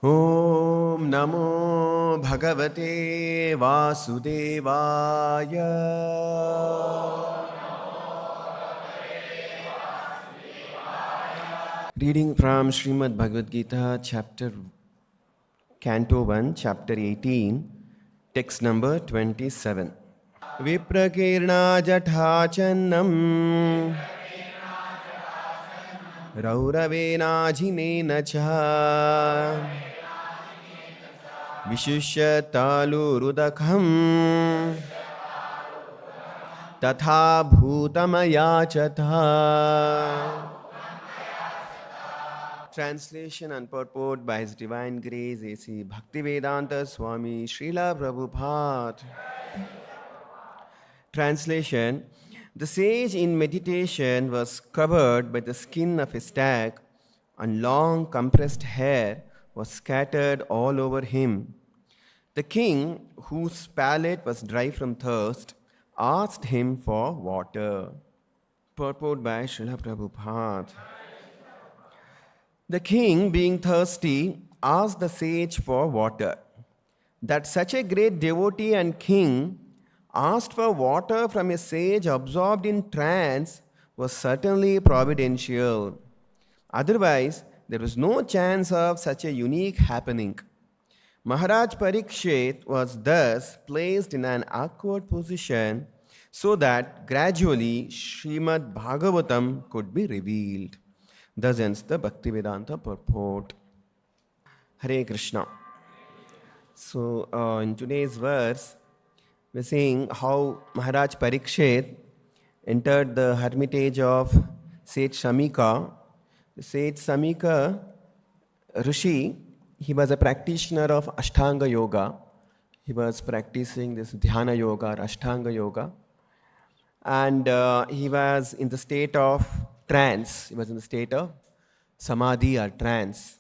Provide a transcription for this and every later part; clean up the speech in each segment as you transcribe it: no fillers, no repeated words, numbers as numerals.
Om Namo Bhagavate Vasudevaya. Reading from Srimad Bhagavad Gita, Canto 1, Chapter 18, text number 27. Viprakirna Jathachannam Rauravena Jinena Cha Vishushyatalurudakam Tatha Bhutamaya Chatha. Translation and purport by His Divine Grace A.C. Bhaktivedanta Swami Srila Prabhupada. Translation: The sage in meditation was covered by the skin of a stag, and long compressed hair was scattered all over him. The king, whose palate was dry from thirst, asked him for water. Purport by Srila Prabhupada. The king, being thirsty, asked the sage for water. That such a great devotee and king asked for water from a sage absorbed in trance was certainly providential. Otherwise, there was no chance of such a unique happening. Maharaj Parikshit was thus placed in an awkward position so that gradually Srimad Bhagavatam could be revealed. Thus ends the Bhaktivedanta purport. Hare Krishna. So, in today's verse, we're seeing how Maharaj Parikshit entered the hermitage of Sage Shamika. Sage Shamika Rishi, he was a practitioner of Ashtanga Yoga. He was practicing this Dhyana Yoga or Ashtanga Yoga. And he was in the state of trance. He was in the state of Samadhi or trance.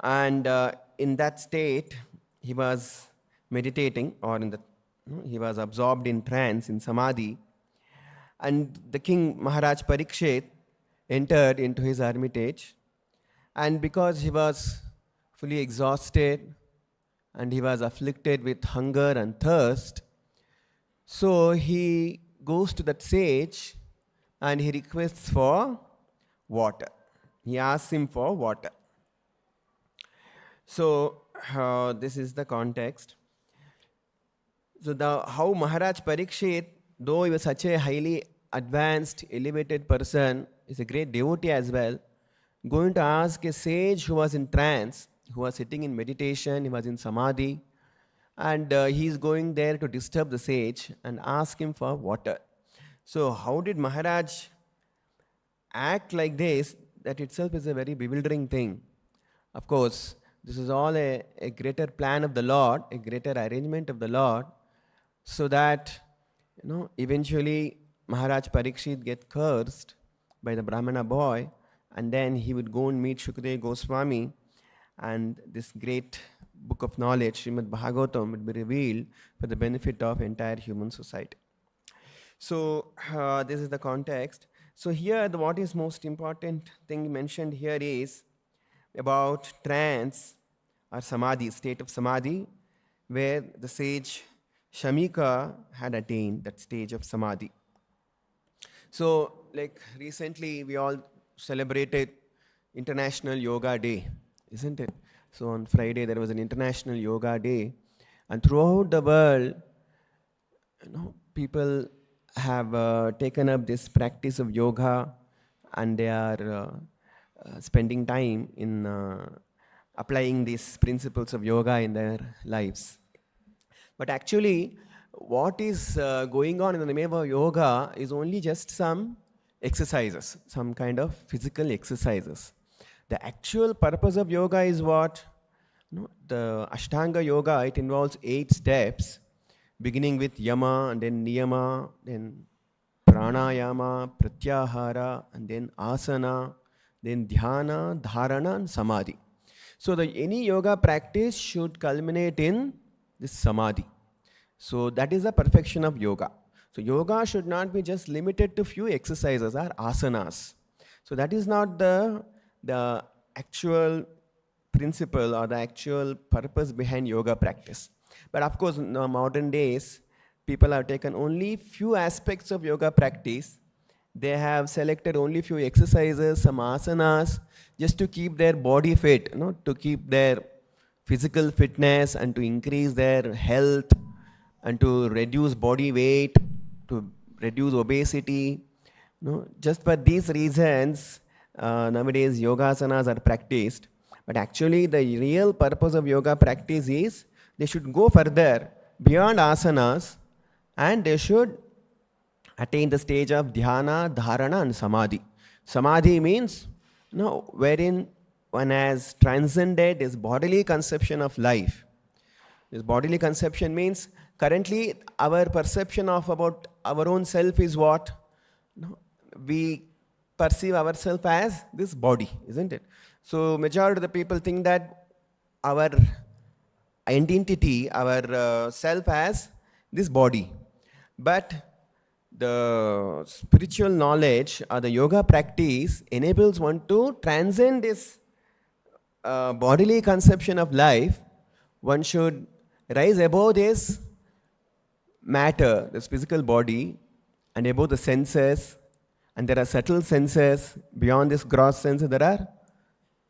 And in that state, he was meditating, or he was absorbed in trance, in Samadhi. And the king Maharaj Parikshit entered into his hermitage. And because he was fully exhausted and he was afflicted with hunger and thirst, so he goes to that sage and he requests for water. He asks him for water. So this is the context. So how Maharaj Parikshit, though he was such a highly advanced, elevated person, is a great devotee as well, going to ask a sage who was in trance, who was sitting in meditation, he was in Samadhi, and he is going there to disturb the sage and ask him for water. So how did Maharaj act like this? That itself is a very bewildering thing. Of course, this is all a greater plan of the Lord, a greater arrangement of the Lord, so that eventually Maharaj Parikshit get cursed by the Brahmana boy, and then he would go and meet Shukadeva Goswami, and this great book of knowledge, Srimad Bhagavatam, would be revealed for the benefit of entire human society. So this is the context. So here, what is most important thing mentioned here is about trance or Samadhi, state of Samadhi, where the sage Shamika had attained that stage of Samadhi. So, like recently, we all celebrated International Yoga Day, isn't it? So on Friday, there was an International Yoga Day, and throughout the world, people have taken up this practice of yoga, and they are spending time in applying these principles of yoga in their lives. But actually, what is going on in the name of yoga is only just some exercises, some kind of physical exercises. The actual purpose of yoga is what? The Ashtanga Yoga, it involves 8 steps, beginning with Yama, and then Niyama, then Pranayama, Pratyahara, and then Asana, then Dhyana, Dharana, and Samadhi. So any yoga practice should culminate in this Samadhi. So that is the perfection of yoga. So yoga should not be just limited to few exercises or asanas. So that is not the actual principle or the actual purpose behind yoga practice. But of course, in the modern days, people have taken only few aspects of yoga practice. They have selected only few exercises, some asanas, just to keep their body fit, to keep their physical fitness and to increase their health and to reduce body weight, to reduce obesity. Just for these reasons, nowadays yogasanas are practiced. But actually, the real purpose of yoga practice is they should go further beyond asanas and they should attain the stage of dhyana, dharana, and samadhi. Samadhi means, wherein one has transcended his bodily conception of life. This bodily conception means currently our perception of about our own self is what? We perceive ourselves as this body, isn't it? So majority of the people think that our identity, our self as this body. But the spiritual knowledge or the yoga practice enables one to transcend this bodily conception of life. One should rise above this matter, this physical body, and above the senses. And there are subtle senses. Beyond this gross senses, there are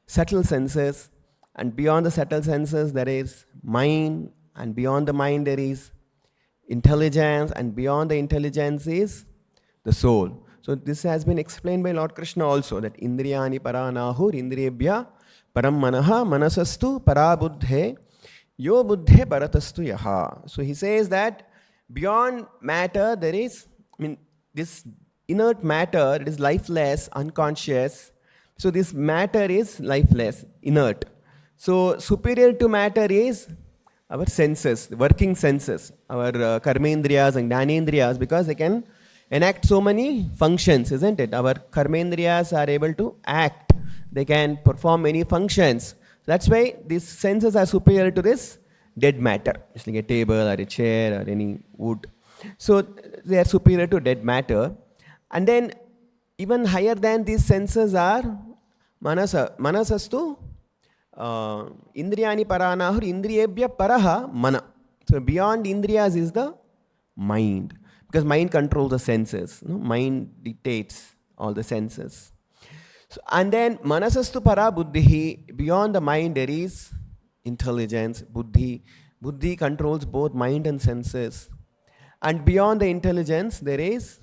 subtle senses. And beyond the subtle senses, there is mind. And beyond the mind, there is intelligence. And beyond the intelligence is the soul. So this has been explained by Lord Krishna also, that indriyani paranahur indriyebhya param manaha manasastu parabuddhe yo buddhe paratastu yaha. So he says that beyond matter there is, this inert matter, it is lifeless, unconscious. So this matter is lifeless, inert. So superior to matter is our senses, the working senses, our karmendriyas and jnanendriyas, because they can enact so many functions, isn't it? Our karmendriyas are able to act. They can perform many functions. That's why these senses are superior to this dead matter. It's like a table or a chair or any wood. So they are superior to dead matter. And then even higher than these senses are manasa. Manasastu indriyani paranahur indriyebhya paraha mana. So beyond indriyas is the mind. Because mind controls the senses. Mind dictates all the senses. So, and then manasastu para buddhihi, beyond the mind there is intelligence, buddhi. Buddhi controls both mind and senses. And beyond the intelligence there is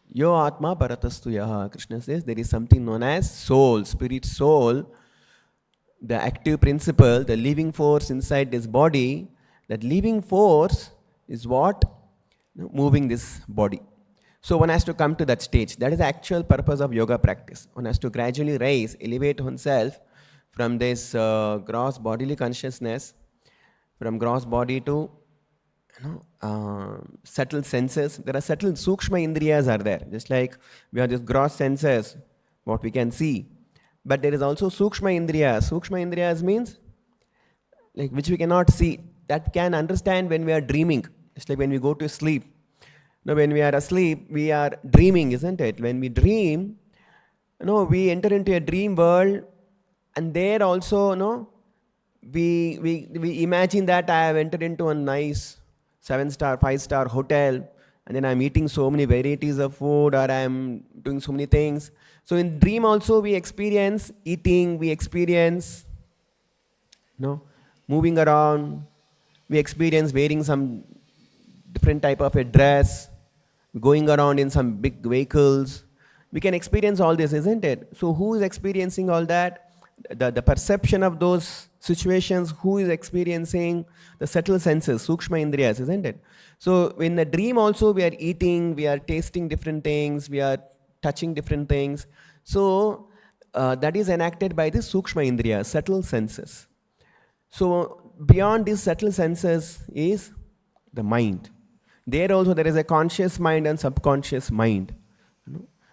yo atma paratastu yaha. Krishna says there is something known as soul, spirit soul, the active principle, the living force inside this body. That living force is what? Moving this body. So one has to come to that stage. That is the actual purpose of yoga practice. One has to gradually rise, elevate oneself from this gross bodily consciousness, from gross body to subtle senses. There are subtle sukshma indriyas are there. Just like we have these gross senses, what we can see. But there is also sukshma indriyas. Sukshma indriyas means like which we cannot see. That can understand when we are dreaming. It's like when we go to sleep. When we are asleep, we are dreaming, isn't it? When we dream, we enter into a dream world, and there also, we imagine that I have entered into a nice 7-star, 5-star hotel, and then I'm eating so many varieties of food, or I'm doing so many things. So in dream also we experience eating, we experience, moving around, we experience wearing some different type of a dress, going around in some big vehicles. We can experience all this, isn't it? So who is experiencing all that? The perception of those situations, who is experiencing the subtle senses, sukshma indriyas, isn't it? So in the dream also we are eating, we are tasting different things, we are touching different things. So that is enacted by the sukshma indriyas, subtle senses. So beyond these subtle senses is the mind. There also there is a conscious mind and subconscious mind.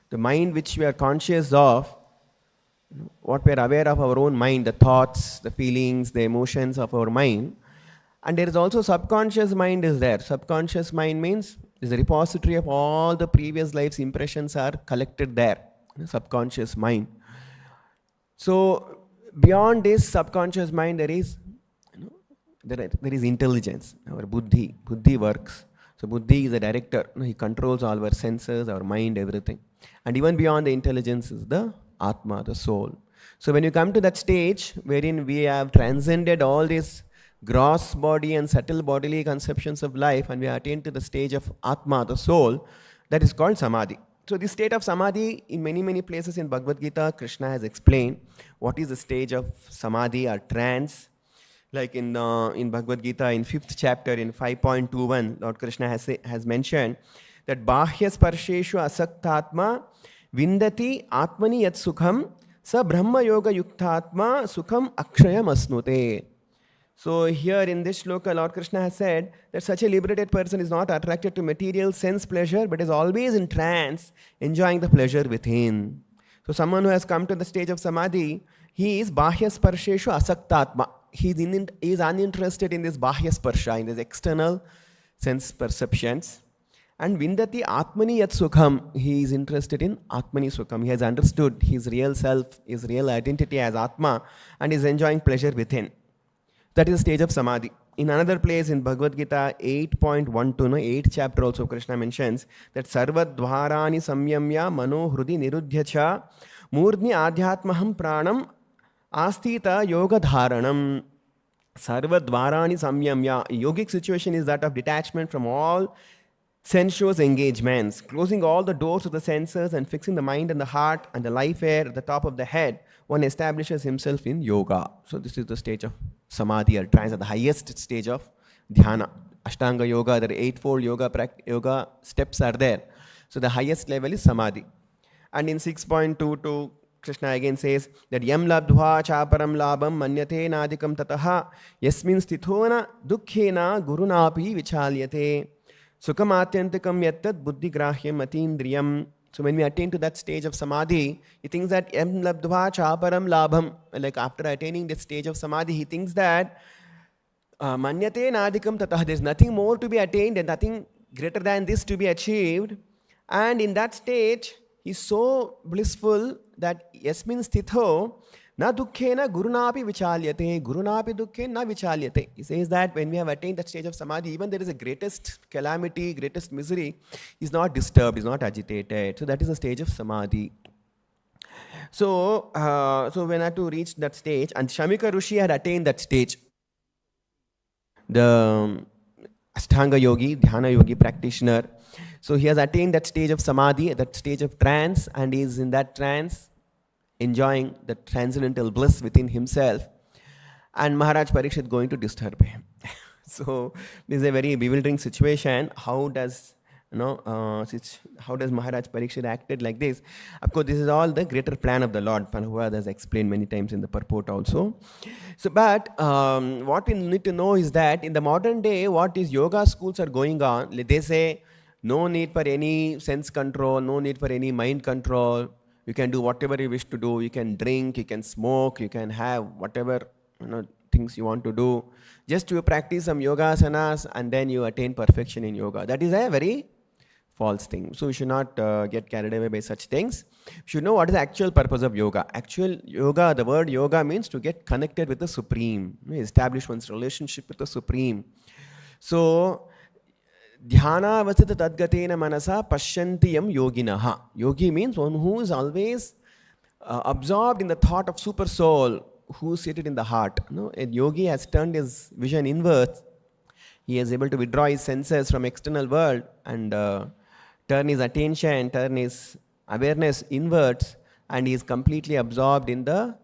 The mind which we are conscious of, what we are aware of our own mind, the thoughts, the feelings, the emotions of our mind. And there is also subconscious mind is there. Subconscious mind means is a repository of all the previous life's impressions are collected there. Subconscious mind. So beyond this subconscious mind, there is, there is intelligence, our buddhi. Buddhi works. So buddhi is the director. He controls all our senses, our mind, everything. And even beyond the intelligence is the Atma, the soul. So when you come to that stage wherein we have transcended all these gross body and subtle bodily conceptions of life, and we attain to the stage of Atma, the soul, that is called Samadhi. So this state of Samadhi, in many places in Bhagavad Gita, Krishna has explained what is the stage of Samadhi or trance. Like in Bhagavad Gita, in 5th chapter, in 5.21, Lord Krishna has mentioned that Bahya Sparsheshu Asaktatma Vindati Atmani Yat Sukham Sa Brahma Yoga Yuktatma Sukham Akshayam Asnute. So here in this shloka, Lord Krishna has said that such a liberated person is not attracted to material sense pleasure, but is always in trance, enjoying the pleasure within. So someone who has come to the stage of Samadhi, he is Bahya Sparsheshu Asaktatma. He is uninterested in this Bahya Sparsha, in this external sense perceptions. And Vindati Atmani Yat Sukham, he is interested in Atmani Sukham. He has understood his real self, his real identity as Atma, and is enjoying pleasure within. That is the stage of Samadhi. In another place in Bhagavad Gita 8.12, 8th chapter also, Krishna mentions that Sarvadvarani Samyamya Mano Hrudi Nirudhyacha Murdni Adhyatmaham Pranam Astita Yoga Dharanam. Sarvadvarani Samyamya. Yogic situation is that of detachment from all sensuous engagements, closing all the doors of the senses and fixing the mind and the heart and the life air at the top of the head. One establishes himself in yoga. So this is the stage of Samadhi or trance, at the highest stage of dhyana. Ashtanga yoga, there are eightfold yoga steps are there. So the highest level is Samadhi. And in 6.22, Krishna again says that Yam labdhva chaparam labam manyate nadikam tataha yasmin stithona dukkhena gurunapi vichalyate sukham atyantikam yattad buddhi grahyam atindriyam. So when we attain to that stage of Samadhi, he thinks that Yam labdhva chaparam labham, like after attaining this stage of Samadhi, he thinks that manyate nadikam tataha, there is nothing more to be attained and nothing greater than this to be achieved. And in that stage, he is so blissful that yasmin stitho na dukkhena gurunapi vichalyate, gurunapi dukkhena na vichalyate. He says that when we have attained that stage of Samadhi, even there is a greatest calamity, greatest misery, he is not disturbed, he is not agitated. So that is the stage of Samadhi. So when I had to reach that stage, and Shamika Rishi had attained that stage, the Ashtanga yogi, Dhyana yogi practitioner. So he has attained that stage of Samadhi, that stage of trance, and he is in that trance, enjoying the transcendental bliss within himself. And Maharaj Parikshit going to disturb him. So this is a very bewildering situation. How does Maharaj Parikshit acted like this? Of course, this is all the greater plan of the Lord. Prabhupada has explained many times in the purport also. So, but what we need to know is that in the modern day, what is yoga schools are going on, they say, no need for any sense control, no need for any mind control. You can do whatever you wish to do. You can drink, you can smoke, you can have whatever things you want to do. Just you practice some yoga asanas and then you attain perfection in yoga. That is a very false thing. So you should not get carried away by such things. You should know what is the actual purpose of yoga. Actual yoga, the word yoga means to get connected with the Supreme, establish one's relationship with the Supreme. So Dhyana vasita tadgatena manasa pashyantiyam yoginaha. Yogi means one who is always absorbed in the thought of super soul, who is seated in the heart. A yogi has turned his vision inwards. He is able to withdraw his senses from external world and turn his attention, turn his awareness inwards, and he is completely absorbed in the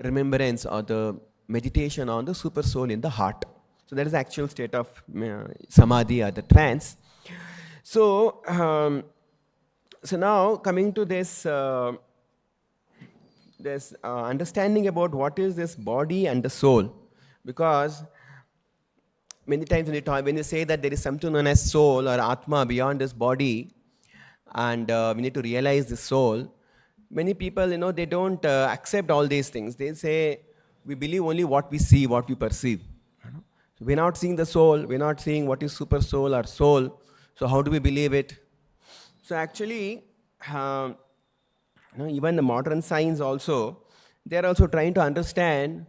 remembrance or the meditation on the super soul in the heart. So that is the actual state of Samadhi or the trance. So, now coming to this understanding about what is this body and the soul, because many times when you say that there is something known as soul or Atma beyond this body, and we need to realize the soul, many people, they don't accept all these things. They say, we believe only what we see, what we perceive. We're not seeing the soul, we're not seeing what is super soul or soul. So how do we believe it? So actually, even the modern science also, they are also trying to understand,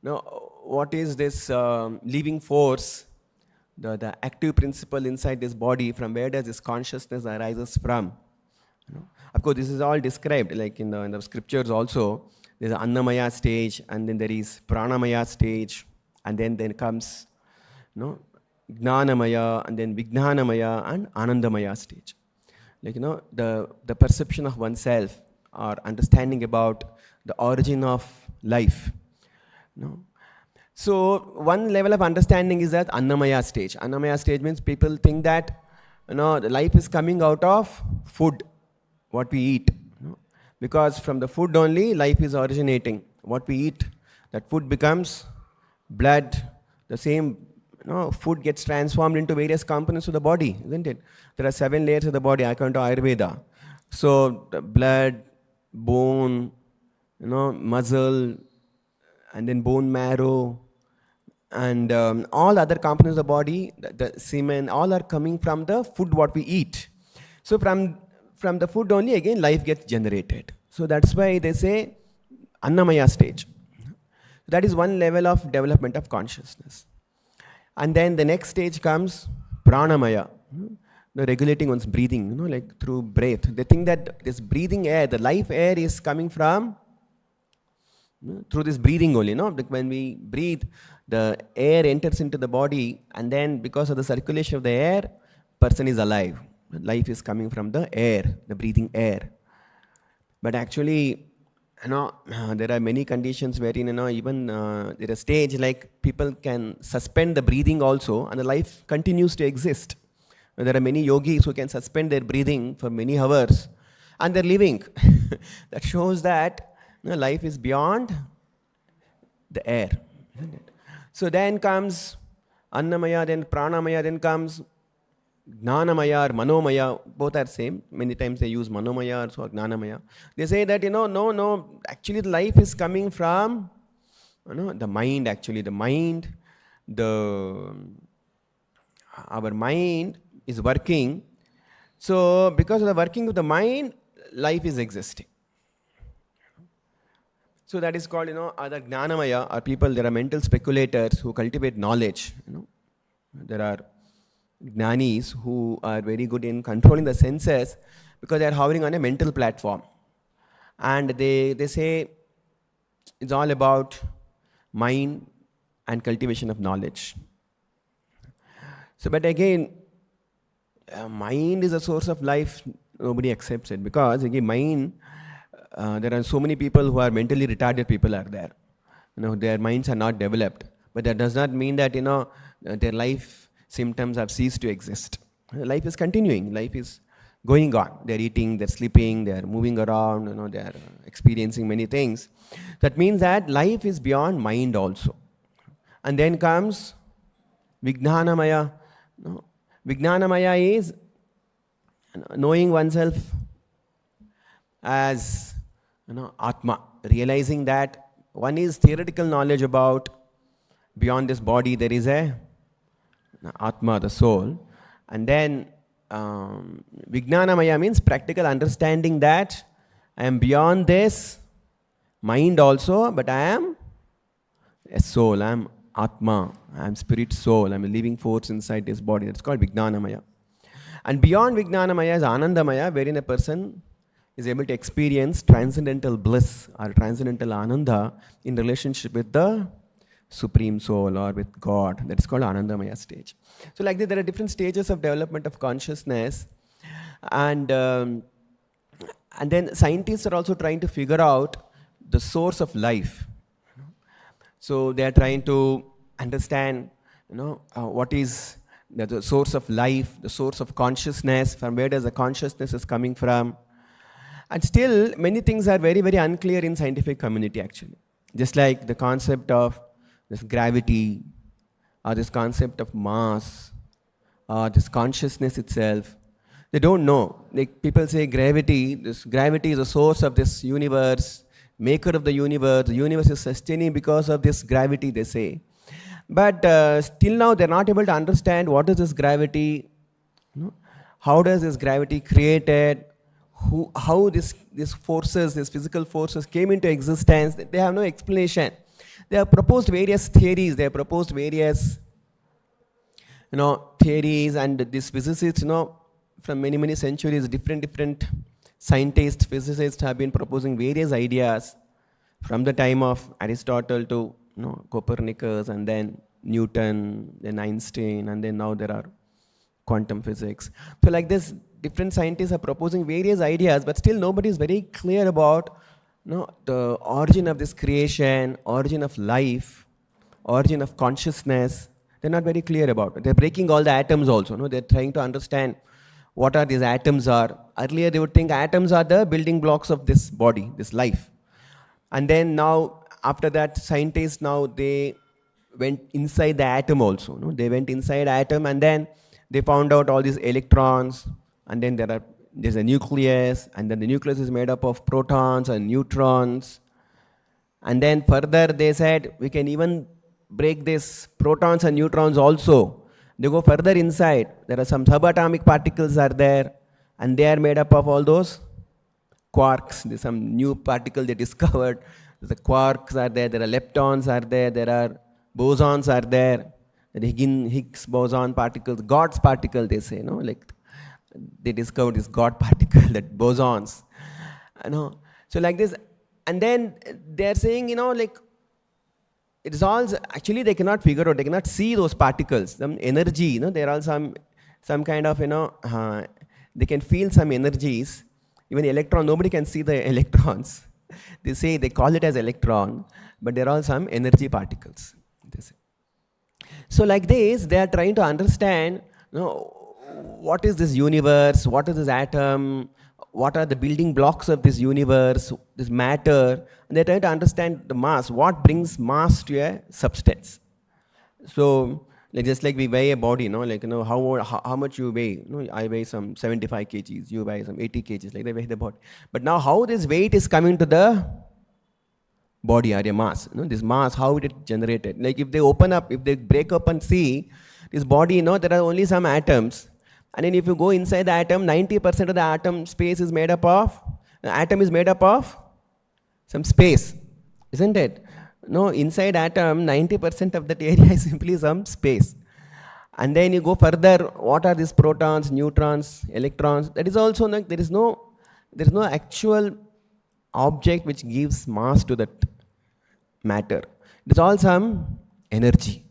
what is this living force, the active principle inside this body, from where does this consciousness arises from. Of course, this is all described like in the scriptures also. There's an Annamaya stage, and then there is Pranamaya stage, and then comes Gnanamaya, and then Vijnanamaya and Anandamaya stage. Like, the perception of oneself or understanding about the origin of life. So one level of understanding is that Annamaya stage. Annamaya stage means people think that the life is coming out of food, what we eat. Because from the food only life is originating. What we eat, that food becomes blood. The same food gets transformed into various components of the body, isn't it? There are 7 layers of the body according to Ayurveda. So the blood, bone, muscle, and then bone marrow, and all other components of the body, the semen, all are coming from the food what we eat. So from the food only again life gets generated. So that's why they say Annamaya stage. That is one level of development of consciousness. And then the next stage comes Pranamaya, regulating one's breathing, like through breath. They think that this breathing air, the life air is coming from through this breathing only. Like when we breathe, the air enters into the body, and then because of the circulation of the air, person is alive. Life is coming from the air, the breathing air. But actually, there are many conditions wherein, even there is a stage like people can suspend the breathing also, and the life continues to exist. There are many yogis who can suspend their breathing for many hours, and they're living. That shows that life is beyond the air, isn't it? So then comes Annamaya, then Pranamaya, then comes Gnanamaya or Manomaya. Both are same. Many times they use Manomaya or Gnanamaya. They say that, no, actually the life is coming from, the mind actually. The mind, our mind is working. So because of the working of the mind, life is existing. So that is called, other Gnanamaya, or people, there are mental speculators who cultivate knowledge. There are Jnanis who are very good in controlling the senses because they are hovering on a mental platform. And they say it's all about mind and cultivation of knowledge. So, but again, mind is a source of life. Nobody accepts it because, again, mind, there are so many people who are mentally retarded people are there. Their minds are not developed. But that does not mean that, their life symptoms have ceased to exist. Life is continuing. Life is going on. They're eating, they're sleeping, they're moving around, they're experiencing many things. That means that life is beyond mind also. And then comes Vijnanamaya. Vijnanamaya is knowing oneself as Atma, realizing that one is theoretical knowledge about beyond this body there is a Atma, the soul, and then Vijnanamaya means practical understanding that I am beyond this mind also, but I am a soul, I am Atma, I am spirit soul, I am a living force inside this body. That's called Vijnanamaya. And beyond Vijnanamaya is Anandamaya, wherein a person is able to experience transcendental bliss or transcendental Ananda in relationship with the Supreme Soul or with God. That is called Anandamaya stage. So like this, there are different stages of development of consciousness, and then scientists are also trying to figure out the source of life. So they are trying to understand, what is the source of life, the source of consciousness, from where does the consciousness is coming from. And still, many things are very, very unclear in scientific community actually. Just like the concept of this gravity, or this concept of mass, or this consciousness itself. They don't know. Like people say this gravity is the source of this universe, maker of the universe is sustaining because of this gravity, they say. But still now they're not able to understand what is this gravity, how does this gravity created, how these forces, these physical forces came into existence. They have no explanation. They have proposed various theories. They have proposed various, theories, and these physicists, from many centuries, different scientists, physicists have been proposing various ideas from the time of Aristotle to Copernicus, and then Newton, then Einstein, and then now there are quantum physics. So like this, different scientists are proposing various ideas, but still nobody is very clear about the origin of this creation, origin of life, origin of consciousness. They're not very clear about it. They're breaking all the atoms also. They're trying to understand what are these atoms are. Earlier they would think atoms are the building blocks of this body, this life. And then now, after that, scientists now, they went inside the atom also. They went inside atom, and then they found out all these electrons, and then there's a nucleus, and then the nucleus is made up of protons and neutrons. And then further they said we can even break these protons and neutrons also. They go further inside. There are some subatomic particles are there, and they are made up of all those quarks. There's some new particle they discovered. The quarks are there, there are leptons are there, there are bosons are there. The Higgs boson particles, God's particle, they say, like they discovered this God particle, that bosons. So like this, and then they're saying, like it's all, actually they cannot figure out, they cannot see those particles, some energy, there are some kind of, they can feel some energies. Even electron, nobody can see the electrons. They call it as electron, but there are some energy particles. So like this, they are trying to understand, what is this universe, what is this atom, what are the building blocks of this universe, this matter, and they're trying to understand the mass, what brings mass to a substance. So, just like we weigh a body, how much you weigh. I weigh some 75 kgs, you weigh some 80 kgs, like they weigh the body. But now how this weight is coming to the body or a mass, this mass, how it is generated. Like if they open up, if they break up and see this body, there are only some atoms. And then if you go inside the atom, 90% of the atom space is made up of, the atom is made up of some space, isn't it? No, inside atom, 90% of that area is simply some space. And then you go further, what are these protons, neutrons, electrons? That is also, there is no actual object which gives mass to that matter. It is all some energy.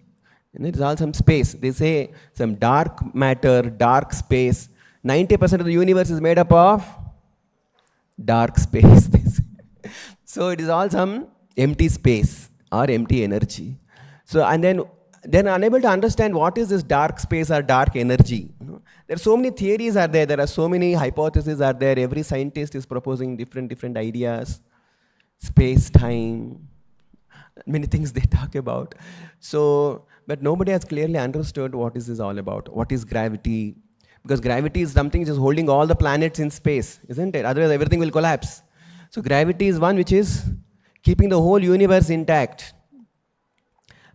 And it is all some space. They say some dark matter, dark space. 90% of the universe is made up of dark space. So it is all some empty space or empty energy. So, and then unable to understand what is this dark space or dark energy. There are so many theories are there. There are so many hypotheses are there. Every scientist is proposing different ideas. Space, time, many things they talk about. So, but nobody has clearly understood what is this all about. What is gravity? Because gravity is something which is holding all the planets in space, isn't it? Otherwise everything will collapse. So gravity is one which is keeping the whole universe intact.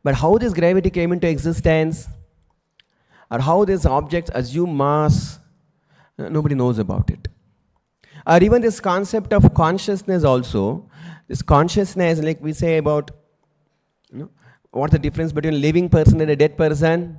But how this gravity came into existence, or how these objects assume mass, nobody knows about it. Or even this concept of consciousness also, this consciousness, like we say about, what's the difference between a living person and a dead person?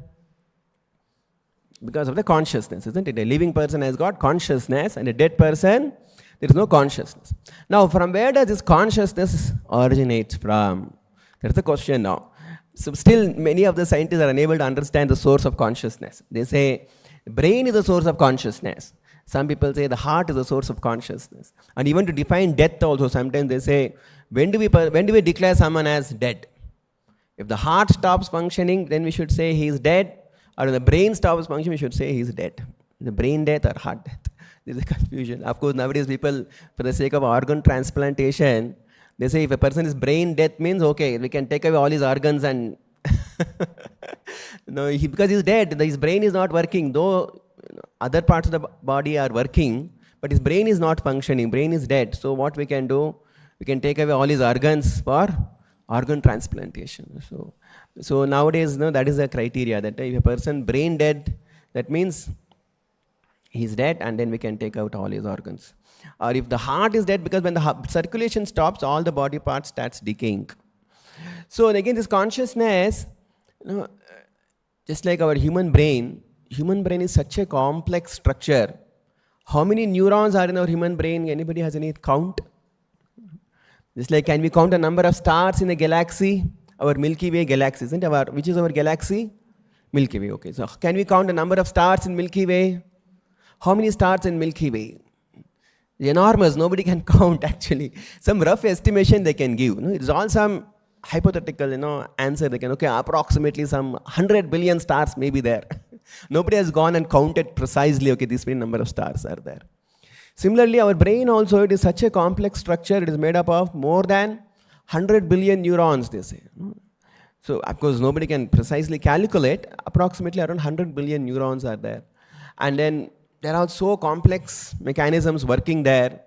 Because of the consciousness, isn't it? A living person has got consciousness, and a dead person, there is no consciousness. Now, from where does this consciousness originate from? That's the question now. So still, many of the scientists are unable to understand the source of consciousness. They say, the brain is the source of consciousness. Some people say the heart is the source of consciousness. And even to define death also, sometimes they say, when do we declare someone as dead? If the heart stops functioning, then we should say he is dead. Or if the brain stops functioning, we should say he is dead. The brain death or heart death. There is a confusion. Of course, nowadays people, for the sake of organ transplantation, they say if a person is brain death means, okay, we can take away all his organs and because he's dead, his brain is not working. Though other parts of the body are working, but his brain is not functioning. Brain is dead. So what we can do, we can take away all his organs for organ transplantation. So nowadays, that is the criteria, that if a person brain dead, that means he's dead, and then we can take out all his organs. Or if the heart is dead, because when the circulation stops, all the body parts starts decaying. So again, this consciousness, just like our human brain is such a complex structure. How many neurons are in our human brain? Anybody has any count? Just like, can we count the number of stars in a galaxy? Our Milky Way galaxy, isn't it? Which is our galaxy? Milky Way, okay. So can we count the number of stars in Milky Way? How many stars in Milky Way? Enormous, nobody can count actually. Some rough estimation they can give. It's all some hypothetical, answer they can, okay, approximately some 100 billion stars may be there. Nobody has gone and counted precisely, okay, this many number of stars are there. Similarly, our brain also, it is such a complex structure, it is made up of more than 100 billion neurons, they say. So, of course, nobody can precisely calculate, approximately around 100 billion neurons are there. And then there are so complex mechanisms working there.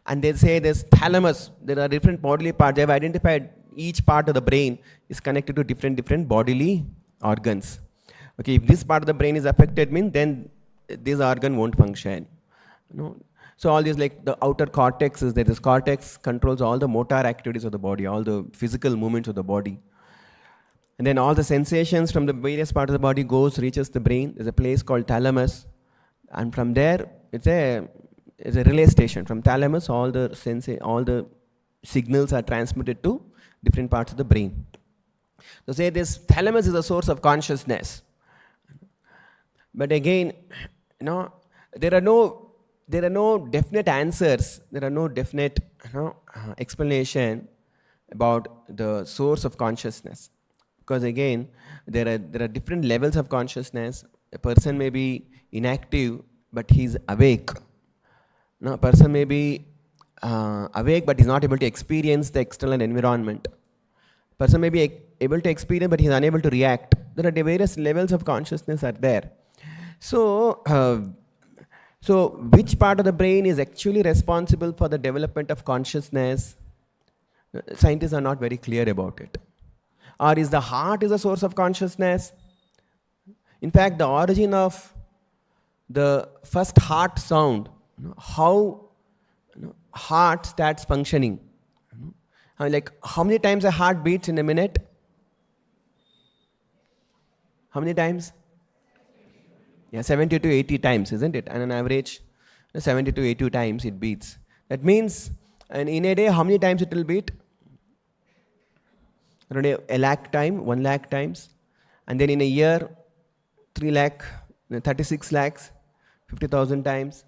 And they say this thalamus, there are different bodily parts. They have identified each part of the brain is connected to different bodily organs. Okay, if this part of the brain is affected, then this organ won't function. So all these, like the outer cortex is there. This cortex controls all the motor activities of the body, all the physical movements of the body. And then all the sensations from the various parts of the body reaches the brain. There's a place called thalamus. And from there, it's a relay station. From thalamus, all the signals are transmitted to different parts of the brain. So say this thalamus is a source of consciousness. But again, there are no definite answers. There are no definite explanation about the source of consciousness. Because again, there are different levels of consciousness. A person may be inactive, but he's awake. A person may be awake, but he's not able to experience the external environment. A person may be able to experience, but he's unable to react. There are various levels of consciousness are there. So which part of the brain is actually responsible for the development of consciousness? Scientists are not very clear about it. Or is the heart is a source of consciousness? In fact, the origin of the first heart sound, how heart starts functioning. Like how many times a heart beats in a minute? How many times? Yeah, 70 to 80 times, isn't it? And on average, 70 to 80 times it beats. That means, and in a day, how many times it will beat? Around a lakh time, 1 lakh times. And then in a year, 3 lakh, 36 lakhs, 50,000 times.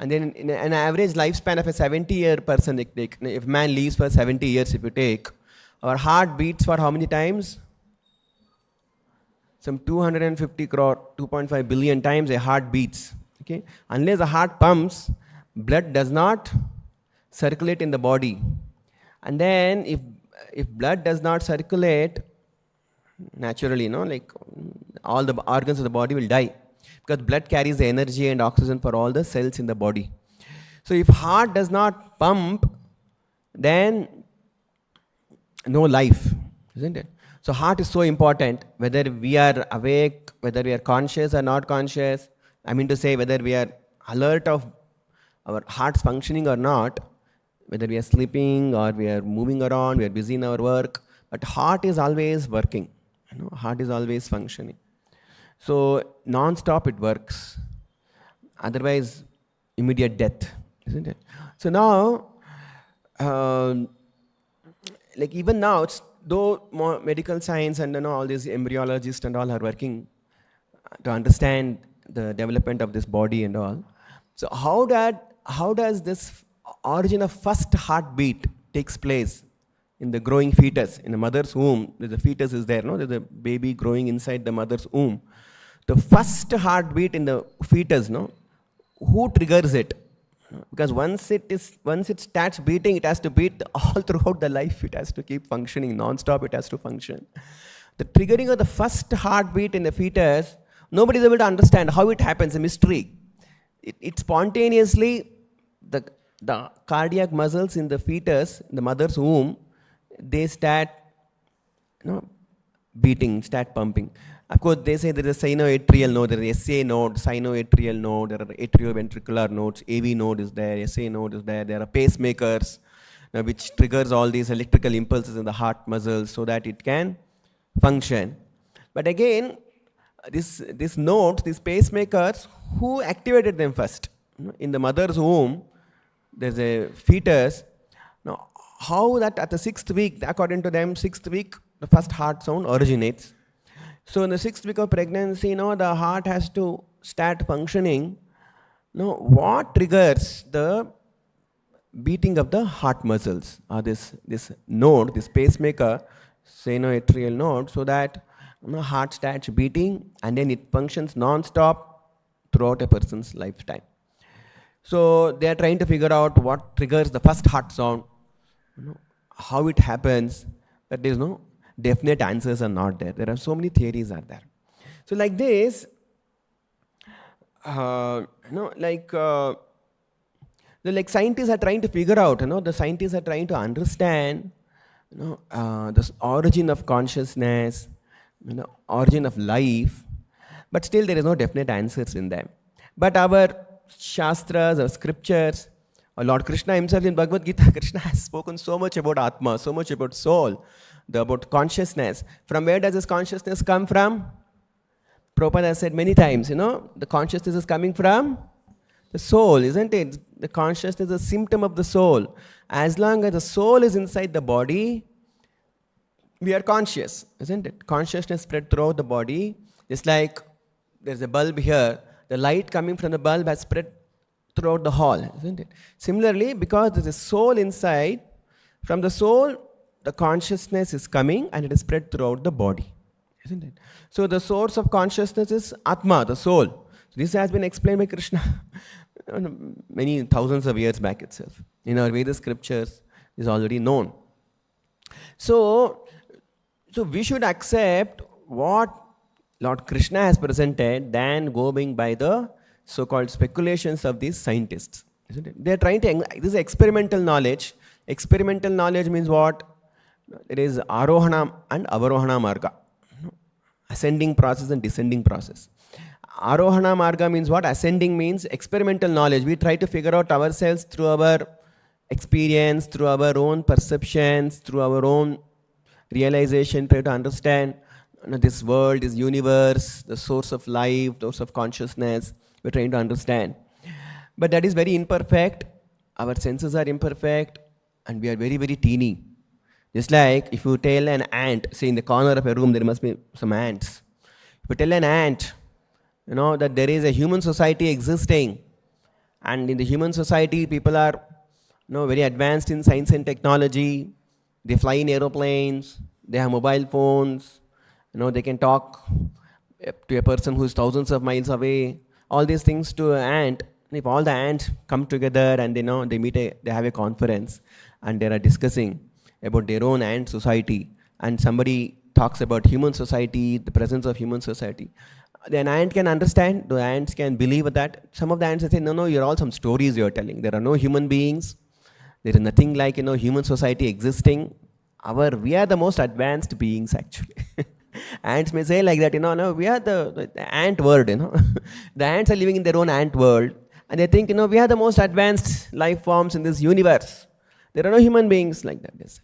And then in an average lifespan of a 70-year person, if man lives for 70 years, if you take, our heart beats for how many times? Some 250 crore, 2.5 billion times a heart beats. Okay? Unless the heart pumps, blood does not circulate in the body. And then if blood does not circulate, naturally, like all the organs of the body will die. Because blood carries the energy and oxygen for all the cells in the body. So if heart does not pump, then no life, isn't it? So heart is so important, whether we are awake, whether we are conscious or not conscious. I mean to say, whether we are alert of our heart's functioning or not, whether we are sleeping or we are moving around, we are busy in our work, but heart is always working. Heart is always functioning. So non-stop it works. Otherwise, immediate death, isn't it? So now, like even now, though more medical science and all these embryologists and all are working to understand the development of this body and all. So how does this origin of first heartbeat takes place in the growing fetus, in the mother's womb? The fetus is there, there's a baby growing inside the mother's womb. The first heartbeat in the fetus, who triggers it? Because once it starts beating, it has to beat all throughout the life. It has to keep functioning non-stop. It has to function. The triggering of the first heartbeat in the fetus, nobody is able to understand how it happens. A mystery. It spontaneously, the cardiac muscles in the fetus, in the mother's womb, they start beating, start pumping. Of course, they say there is a sinoatrial node, there is SA node, sinoatrial node, there are atrioventricular nodes, AV node is there, SA node is there, there are pacemakers, which triggers all these electrical impulses in the heart muscles so that it can function. But again, these nodes, these pacemakers, who activated them first? In the mother's womb, there's a fetus. Now, how that at the 6th week, according to them, 6th week, the first heart sound originates. So in the 6th week of pregnancy, the heart has to start functioning. What triggers the beating of the heart muscles? This node, this pacemaker, sinoatrial node, so that heart starts beating and then it functions non-stop throughout a person's lifetime. So they are trying to figure out what triggers the first heart sound, how it happens, but there is no definite answers are not there. There are so many theories are there. So like this, like scientists are trying to figure out, the scientists are trying to understand, the origin of consciousness, origin of life, but still there is no definite answers in them. But our Shastras, our scriptures, Lord Krishna himself in Bhagavad Gita, Krishna has spoken so much about Atma, so much about soul, about consciousness. From where does this consciousness come from? Prabhupada has said many times, the consciousness is coming from the soul, isn't it? The consciousness is a symptom of the soul. As long as the soul is inside the body, we are conscious, isn't it? Consciousness spread throughout the body. Just like there's a bulb here, the light coming from the bulb has spread throughout the hall, isn't it? Similarly, because there's a soul inside, from the soul, the consciousness is coming and it is spread throughout the body, isn't it? So the source of consciousness is Atma, the soul. So this has been explained by Krishna many thousands of years back itself. In our Vedic scriptures, is already known. So we should accept what Lord Krishna has presented than going by the so-called speculations of these scientists, isn't it? They are trying to, this is experimental knowledge. Experimental knowledge means what? It is Arohana and Avarohana Marga. Ascending process and descending process. Arohana Marga means what? Ascending means experimental knowledge. We try to figure out ourselves through our experience, through our own perceptions, through our own realization, try to understand this world, this universe, the source of life, source of consciousness. We're trying to understand. But that is very imperfect. Our senses are imperfect and we are very, very teeny. Just like if you tell an ant, say in the corner of a room there must be some ants. If you tell an ant, that there is a human society existing, and in the human society people are very advanced in science and technology, they fly in aeroplanes, they have mobile phones, they can talk to a person who is thousands of miles away, all these things to an ant. If all the ants come together and they meet, they have a conference and they are discussing about their own ant society, and somebody talks about human society, the presence of human society, then ant can understand, the ants can believe that. Some of the ants say, no, you're all some stories you're telling. There are no human beings. There is nothing like, human society existing. We are the most advanced beings actually. Ants may say like that, no, we are the ant world, The ants are living in their own ant world and they think, we are the most advanced life forms in this universe. There are no human beings like that, they say.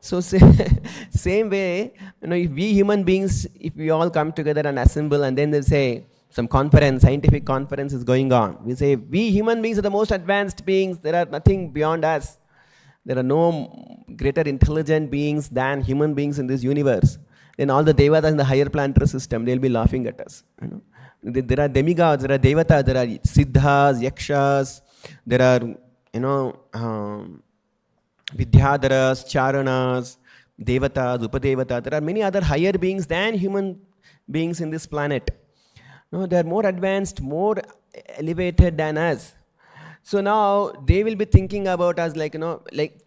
So same way, if we human beings, if we all come together and assemble and then they say some conference, scientific conference is going on. We say, we human beings are the most advanced beings. There are nothing beyond us. There are no greater intelligent beings than human beings in this universe. Then all the devatas in the higher planetary system, they'll be laughing at us. There are demigods, there are devatas, there are siddhas, yakshas, there are, Vidyadharas, Charanas, Devatas, Upadevatas. There are many other higher beings than human beings in this planet. They are more advanced, more elevated than us. So now they will be thinking about us like,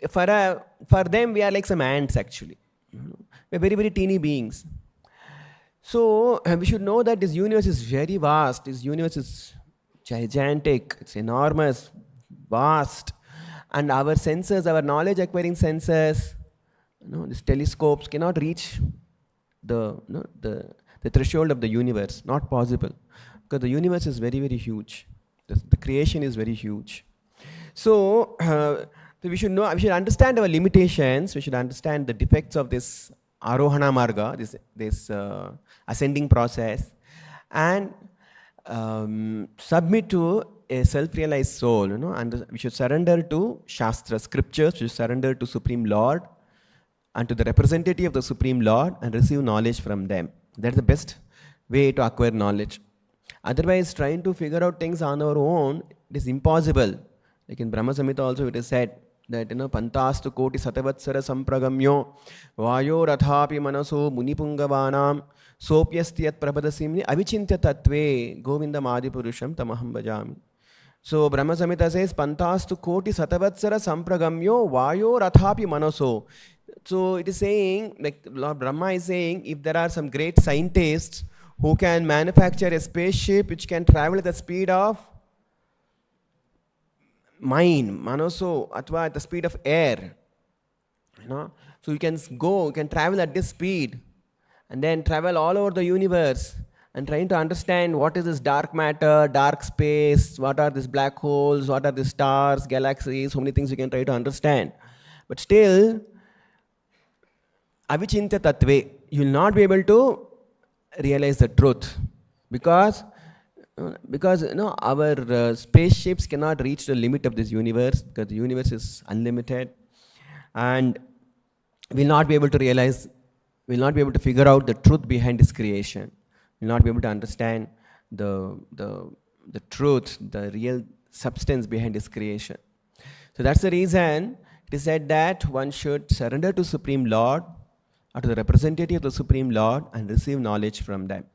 for them we are like some ants actually. We are very, very teeny beings. So we should know that this universe is very vast. This universe is gigantic. It's enormous, vast. And our senses, our knowledge acquiring senses, these telescopes cannot reach the threshold of the universe. Not possible. Because the universe is very, very huge. The creation is very huge. So we should understand our limitations. We should understand the defects of this Arohana Marga, this ascending process, and submit to a self-realized soul. And we should surrender to Shastra, scriptures. We should surrender to Supreme Lord and to the representative of the Supreme Lord and receive knowledge from them. That's the best way to acquire knowledge. Otherwise, trying to figure out things on our own, it is impossible. Like in Brahma Samhita also it is said that, Pantastu koti satavatsara sampragamyo vayo rathapi manaso munipungavanam sopyastyat prabhadasimni avichintya tattve govindam adipurusham tamaham bhajami. So Brahma Samhita says, Pantastu koti satavatsara sampragamyo vayo rathapi manaso. So it is saying, like Lord Brahma is saying, if there are some great scientists who can manufacture a spaceship which can travel at the speed of manoso, atva at the speed of air, so you can travel at this speed and then travel all over the universe and trying to understand what is this dark matter, dark space, what are these black holes, what are the stars, galaxies, so many things you can try to understand. But still, avichintya tattve, you will not be able to realize the truth because our spaceships cannot reach the limit of this universe, because the universe is unlimited, and we will not be able to realize, we will not be able to figure out the truth behind this creation. We will not be able to understand the truth, the real substance behind this creation. So that's the reason it is said that one should surrender to Supreme Lord or to the representative of the Supreme Lord and receive knowledge from them.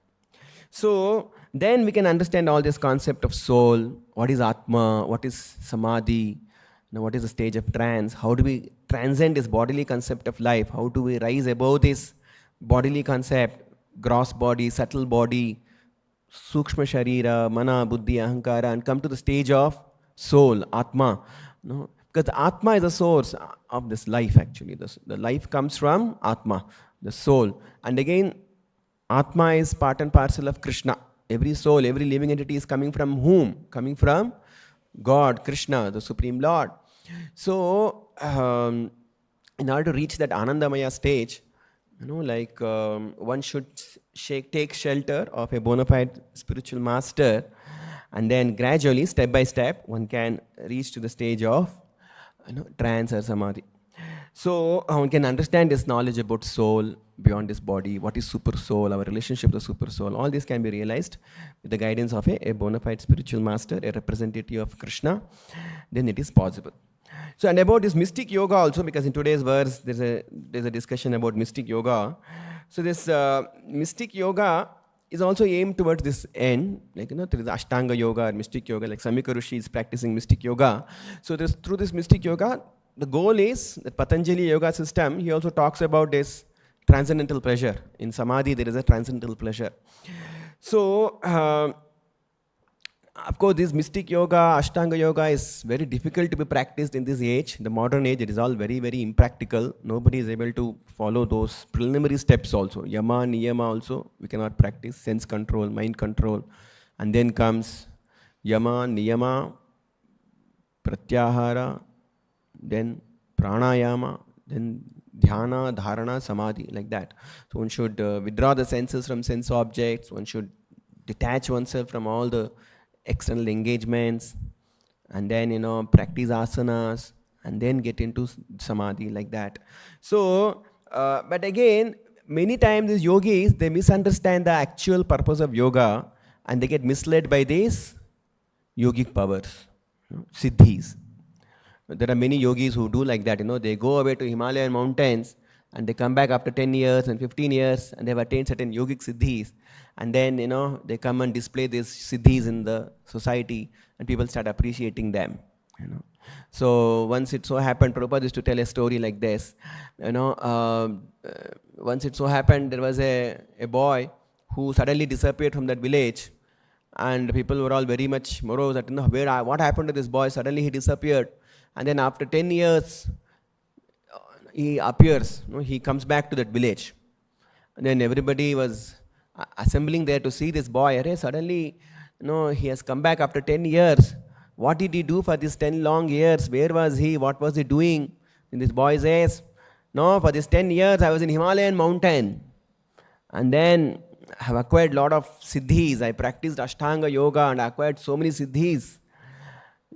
So then we can understand all this concept of soul, what is Atma, what is Samadhi, what is the stage of trance, how do we transcend this bodily concept of life, how do we rise above this bodily concept, gross body, subtle body, sukshma sharira, mana, buddhi, ahankara, and come to the stage of soul, Atma. Because the Atma is the source of this life actually. The life comes from Atma, the soul. And again, Atma is part and parcel of Krishna. Every soul, every living entity is coming from whom? Coming from God, Krishna, the Supreme Lord. So, in order to reach that Anandamaya stage, one should take shelter of a bona fide spiritual master, and then gradually, step by step, one can reach to the stage of trance or samadhi. So one can understand this knowledge about soul beyond this body, what is super soul, our relationship with the super soul. All this can be realized with the guidance of a bona fide spiritual master, a representative of Krishna. Then it is possible. So, and about this mystic yoga also, because in today's verse there's a discussion about mystic yoga. So this mystic yoga is also aimed towards this end, like there is Ashtanga yoga or mystic yoga, like Samika Rishi is practicing mystic yoga. So through this mystic yoga, the goal is that Patanjali yoga system, he also talks about this transcendental pleasure. In Samadhi there is a transcendental pleasure. So of course, this mystic yoga, Ashtanga yoga is very difficult to be practiced in this age. The modern age, it is all very, very impractical. Nobody is able to follow those preliminary steps also. Yama, Niyama also, we cannot practice. Sense control, mind control. And then comes Yama, Niyama, Pratyahara, then Pranayama, then Dhyana, Dharana, Samadhi, like that. So one should withdraw the senses from sense objects. One should detach oneself from all the external engagements, and then practice asanas, and then get into samadhi, like that. So but again, many times these yogis, they misunderstand the actual purpose of yoga, and they get misled by these yogic powers, siddhis. There are many yogis who do like that. They go away to Himalayan mountains and they come back after 10 years and 15 years and they have attained certain yogic siddhis. And then, they come and display these siddhis in the society and people start appreciating them. So once it so happened, Prabhupada used to tell a story like this. Once it so happened, there was a boy who suddenly disappeared from that village, and people were all very much morose that, what happened to this boy? Suddenly he disappeared. And then after 10 years, he appears, he comes back to that village. And then everybody was assembling there to see this boy. Arey, suddenly, he has come back after 10 years. What did he do for these 10 long years? Where was he? What was he doing? And this boy says, no, for these 10 years I was in Himalayan mountain. And then I have acquired a lot of siddhis. I practiced Ashtanga yoga and acquired so many siddhis.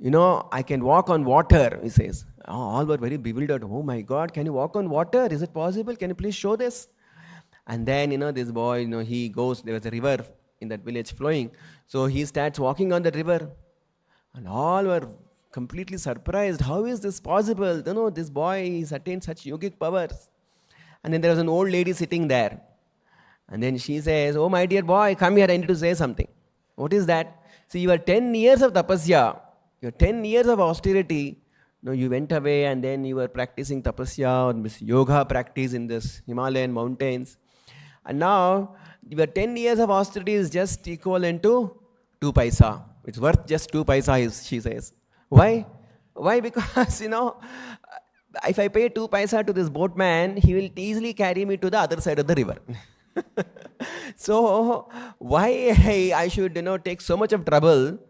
I can walk on water, he says. All were very bewildered. Oh my God, can you walk on water? Is it possible? Can you please show this? And then, this boy, he goes, there was a river in that village flowing. So he starts walking on the river. And all were completely surprised. How is this possible? This boy has attained such yogic powers. And then there was an old lady sitting there. And then she says, oh my dear boy, come here, I need to say something. What is that? See, you are 10 years of tapasya. You are 10 years of austerity. You went away and then you were practicing tapasya or this yoga practice in this Himalayan mountains. And now, your 10 years of austerity is just equivalent to 2 paisa. It's worth just 2 paisa, she says. Why? Why? Because, if I pay 2 paisa to this boatman, he will easily carry me to the other side of the river. So, why I should, take so much of trouble,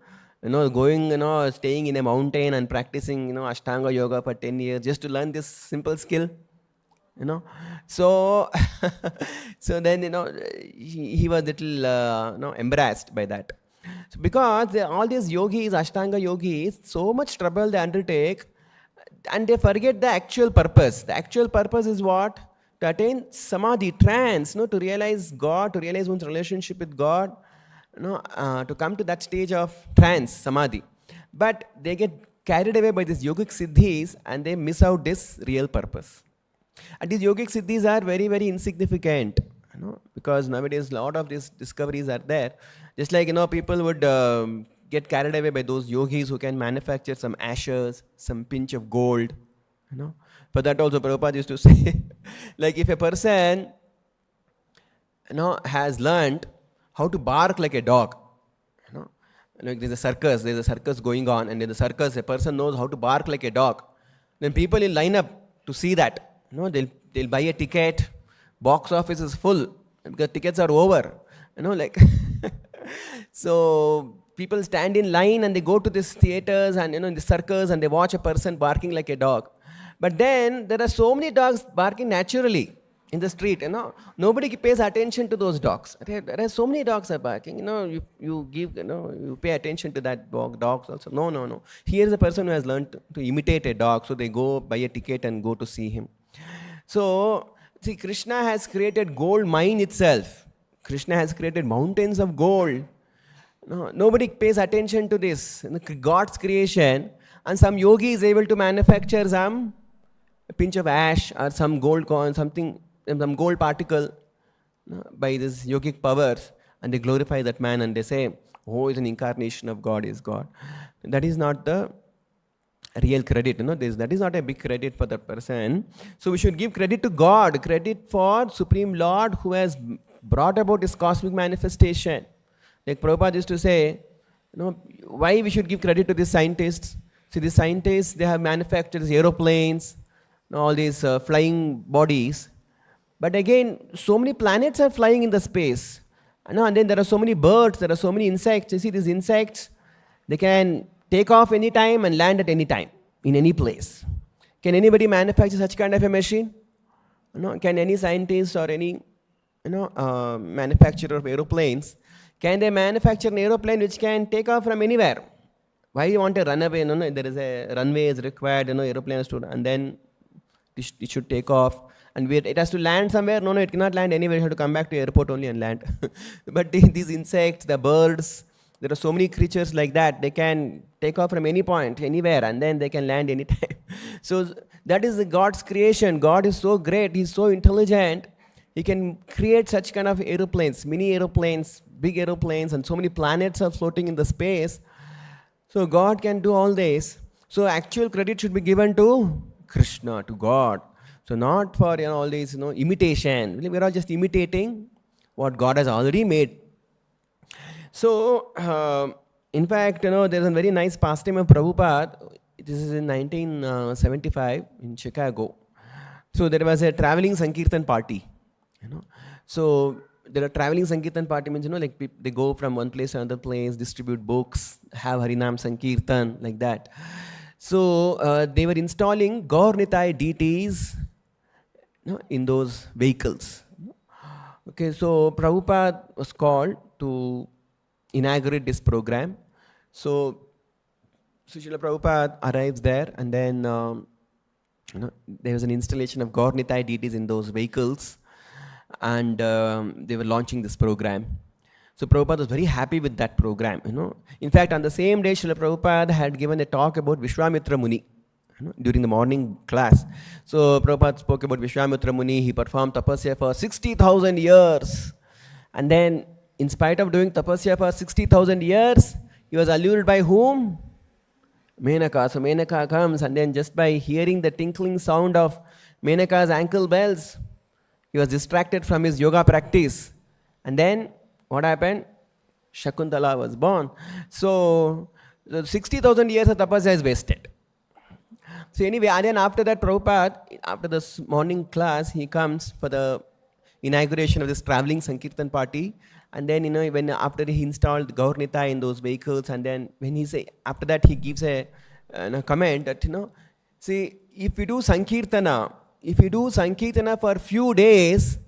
going, staying in a mountain and practicing, Ashtanga yoga for 10 years just to learn this simple skill? So so then he was little embarrassed by that. So because all these yogis, Ashtanga yogis, so much trouble they undertake and they forget the actual purpose. The actual purpose is what? To attain Samadhi, trance, to realize God, to realize one's relationship with God, to come to that stage of trance, Samadhi. But they get carried away by these yogic siddhis and they miss out this real purpose. And these yogic siddhis are very, very insignificant, because nowadays a lot of these discoveries are there. Just like, people would get carried away by those yogis who can manufacture some ashes, some pinch of gold, For that also Prabhupada used to say, like if a person, has learned how to bark like a dog, like there's a circus going on, and in the circus a person knows how to bark like a dog, then people will line up to see that. They'll buy a ticket, box office is full, because tickets are over, So people stand in line and they go to these theaters and, in the circus and they watch a person barking like a dog. But then there are so many dogs barking naturally in the street, Nobody pays attention to those dogs. There are so many dogs are barking, you pay attention to that dogs also. No. Here is a person who has learned to imitate a dog, so they go buy a ticket and go to see him. So, see, Krishna has created gold mine itself. Krishna has created mountains of gold. Nobody pays attention to this. God's creation, and some yogi is able to manufacture some pinch of ash or some gold coin, some gold particle by this yogic powers, and they glorify that man and they say, oh, it's an incarnation of God, is God. That is not the real credit, that is not a big credit for that person. So we should give credit to God, credit for Supreme Lord who has brought about this cosmic manifestation. Like Prabhupada used to say, why we should give credit to these scientists? See, these scientists, they have manufactured aeroplanes, all these flying bodies. But again, so many planets are flying in the space. And then there are so many birds, there are so many insects. You see, these insects, they can take off any time and land at any time, in any place. Can anybody manufacture such kind of a machine? Can any scientist or any manufacturer of aeroplanes, can they manufacture an aeroplane which can take off from anywhere? Why you want a runaway? There is a runway is required, aeroplanes to, and then it should take off. And it has to land somewhere. No, it cannot land anywhere. You have to come back to airport only and land. But these insects, the birds, there are so many creatures like that. They can take off from any point, anywhere, and then they can land anytime. So that is God's creation. God is so great. He's so intelligent. He can create such kind of aeroplanes, mini aeroplanes, big aeroplanes, and so many planets are floating in the space. So God can do all this. So actual credit should be given to Krishna, to God. So not for all these imitation. We're all just imitating what God has already made. So in fact, there's a very nice pastime of Prabhupada. This is in 1975 in Chicago. So there was a traveling Sankirtan party. So there are traveling Sankirtan party means, like they go from one place to another place, distribute books, have Harinam Sankirtan, like that. So they were installing Gaur-Nitai deities in those vehicles. Okay, so Prabhupada was called to inaugurate this program. So Srila Prabhupada arrives there, and then there was an installation of Gaur-Nitai deities in those vehicles, and they were launching this program. So Prabhupada was very happy with that program. In fact, on the same day, Srila Prabhupada had given a talk about Vishwamitra Muni during the morning class. So Prabhupada spoke about Vishwamitra Muni. He performed tapasya for 60,000 years. And then, in spite of doing tapasya for 60,000 years, he was allured by whom? Menaka. So Menaka comes, and then just by hearing the tinkling sound of Menaka's ankle bells, he was distracted from his yoga practice. And then, what happened? Shakuntala was born. So, 60,000 years of tapasya is wasted. So anyway, and then after that, Prabhupada, after this morning class, he comes for the inauguration of this traveling Sankirtan party. And then, when after he installed Gaur-Nitai in those vehicles, and then when he say, after that he gives a comment that, see, if you do Sankirtana for few days,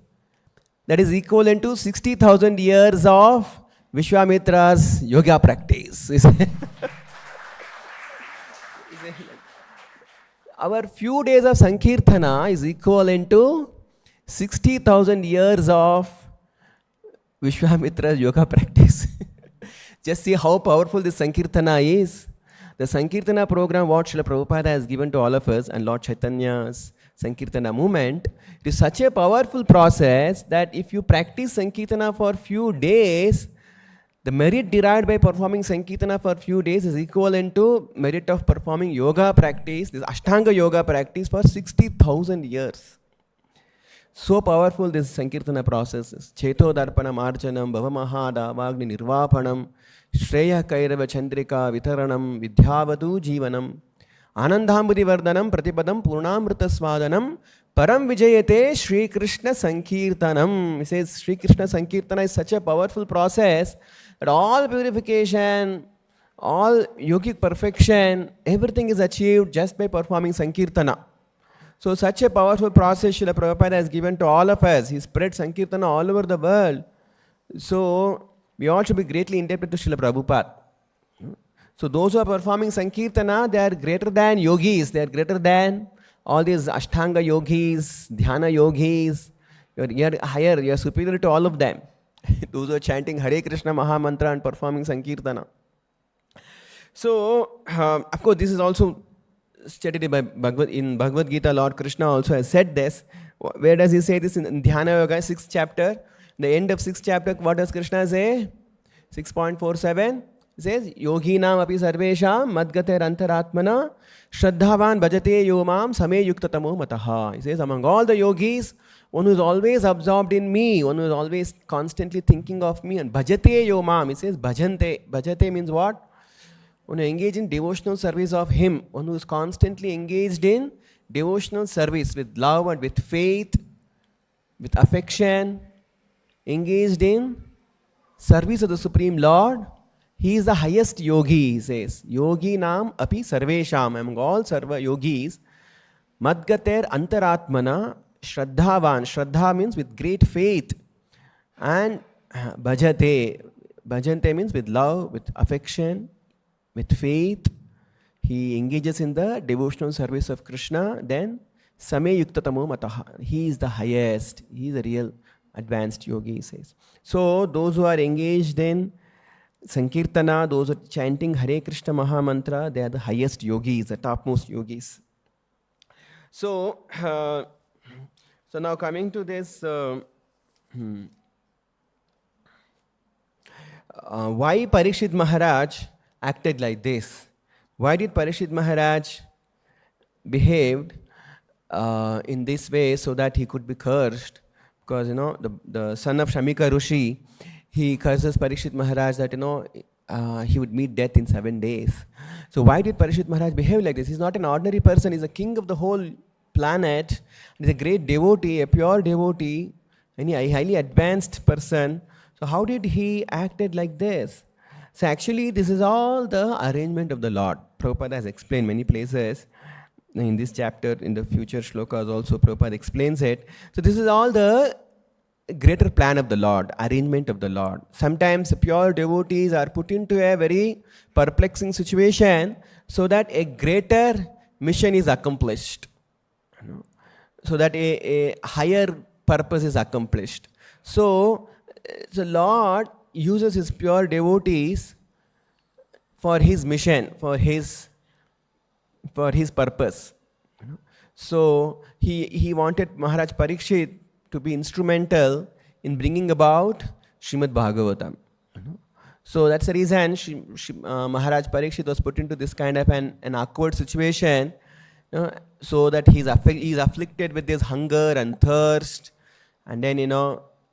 that is equivalent to 60,000 years of Vishwamitra's yoga practice. Our few days of Sankirtana is equivalent to 60,000 years of Vishwamitra's yoga practice. Just see how powerful this Sankirtana is. The Sankirtana program, what Srila Prabhupada has given to all of us, and Lord Chaitanya's Sankirtana movement, it is such a powerful process that if you practice Sankirtana for few days, the merit derived by performing Sankirtana for few days is equivalent to merit of performing yoga practice, this Ashtanga yoga practice for 60,000 years. So powerful this Sankirtana process is. Cheto darpanam archanam bhavamahada vagni nirvapanam shreya kairava chandrika vitaranam vidyavadu jivanam anandhambudi vardhanam pratipadam purnamrita svadanam param vijayate Shri Krishna Sankirtanam. He says Shri Krishna Sankirtana is such a powerful process that all purification, all yogic perfection, everything is achieved just by performing Sankirtana. So such a powerful process Srila Prabhupada has given to all of us. He spread Sankirtana all over the world. So we all should be greatly indebted to Srila Prabhupada. So those who are performing Sankirtana, they are greater than yogis. They are greater than all these Ashtanga yogis, Dhyana yogis. You are higher, you are superior to all of them. Those who are chanting Hare Krishna Maha Mantra and performing Sankirtana. So, of course, this is also stated by in Bhagavad Gita. Lord Krishna also has said this. Where does he say this? In Dhyana Yoga, 6th chapter. The end of 6th chapter, what does Krishna say? 6.47. He says, Yoginam api sarvesham madgater antaratmana shraddhavan bhajate yomam same yuktatamo mataha. He says, among all the yogis, one who is always absorbed in me, one who is always constantly thinking of me, and bhajate yomam. He says, bhajante. Bhajate means what? One who engage in devotional service of him, one who is constantly engaged in devotional service with love and with faith, with affection, engaged in service of the Supreme Lord. He is the highest yogi, he says. Yogi nam api sarvesham. Among all sarva yogis, madgater antaratmana shraddhavan. Shraddha means with great faith. And bhajate. Bhajante means with love, with affection, with faith. He engages in the devotional service of Krishna. Then same yuktatamo mataha. He is the highest. He is a real advanced yogi, he says. So those who are engaged in Sankirtana, those who are chanting Hare Krishna Maha Mantra, they are the highest yogis, the topmost yogis. So, so now coming to this, why Parikshit Maharaj acted like this? Why did Parikshit Maharaj behaved in this way so that he could be cursed? Because, the son of Shamika Rishi, he curses Parikshit Maharaj that, he would meet death in 7 days. So why did Parikshit Maharaj behave like this? He's not an ordinary person. He's a king of the whole planet. He's a great devotee, a pure devotee. any highly advanced person. So how did he acted like this? So actually, this is all the arrangement of the Lord. Prabhupada has explained many places. In this chapter, in the future shlokas also, Prabhupada explains it. So this is all the greater plan of the Lord, arrangement of the Lord. Sometimes pure devotees are put into a very perplexing situation so that a greater mission is accomplished. So that a higher purpose is accomplished. So the Lord uses his pure devotees for his mission, for his purpose. So he wanted Maharaj Parikshit to be instrumental in bringing about Srimad Bhagavatam. So that's the reason Maharaj Parikshit was put into this kind of an awkward situation, so that he's afflicted with this hunger and thirst, and then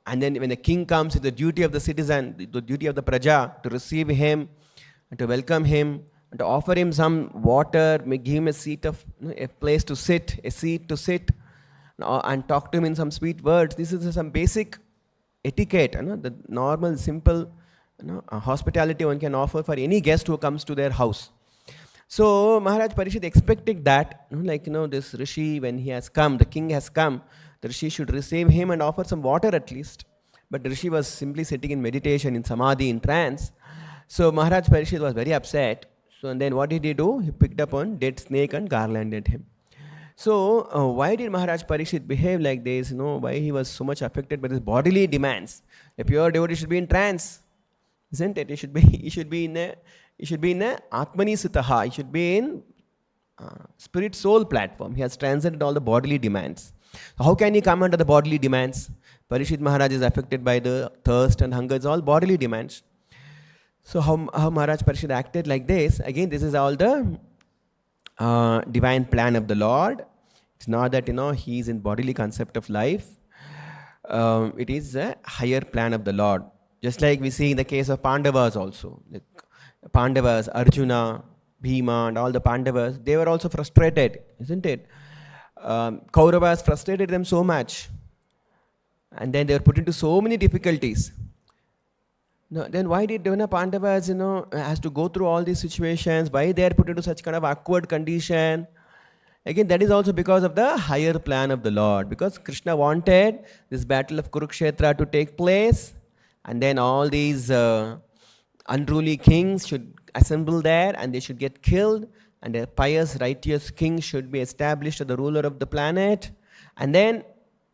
when the king comes, it's the duty of the citizen, the duty of the praja to receive him, and to welcome him, and to offer him some water, give him a place to sit, a seat to sit, and talk to him in some sweet words. This is some basic etiquette, the normal, simple hospitality one can offer for any guest who comes to their house. So Maharaj Parikshit expected that, this Rishi, when he has come, the king has come, the Rishi should receive him and offer some water at least. But the Rishi was simply sitting in meditation, in Samadhi, in trance. So Maharaj Parikshit was very upset. So and then what did he do? He picked up one dead snake and garlanded him. So why did Maharaj Parikshit behave like this? Why he was so much affected by his bodily demands? A pure devotee should be in trance, isn't it? He should be in a Atmani Sutaha. He should be in spirit soul platform. He has transcended all the bodily demands. How can he come under the bodily demands? Parikshit Maharaj is affected by the thirst and hunger. It's all bodily demands. So how Maharaj Parikshit acted like this? Again, this is all the divine plan of the Lord. It's not that he is in bodily concept of life. It is a higher plan of the Lord. Just like we see in the case of Pandavas also. Like Pandavas, Arjuna, Bhima, and all the Pandavas, they were also frustrated, isn't it? Kauravas frustrated them so much. And then they were put into so many difficulties. Then why did Pandavas, has to go through all these situations? Why they are put into such kind of awkward condition? Again, that is also because of the higher plan of the Lord. Because Krishna wanted this battle of Kurukshetra to take place, and then all these unruly kings should assemble there, and they should get killed, and a pious, righteous king should be established as the ruler of the planet. And then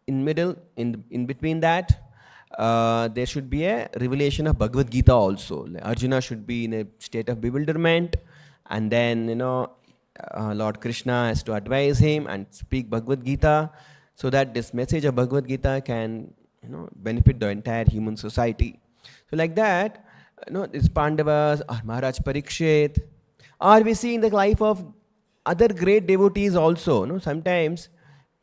in between that, there should be a revelation of Bhagavad Gita also. Arjuna should be in a state of bewilderment, and then Lord Krishna has to advise him and speak Bhagavad Gita, so that this message of Bhagavad Gita can benefit the entire human society. So like that, these Pandavas or Maharaj Parikshit, or we see in the life of other great devotees also. Sometimes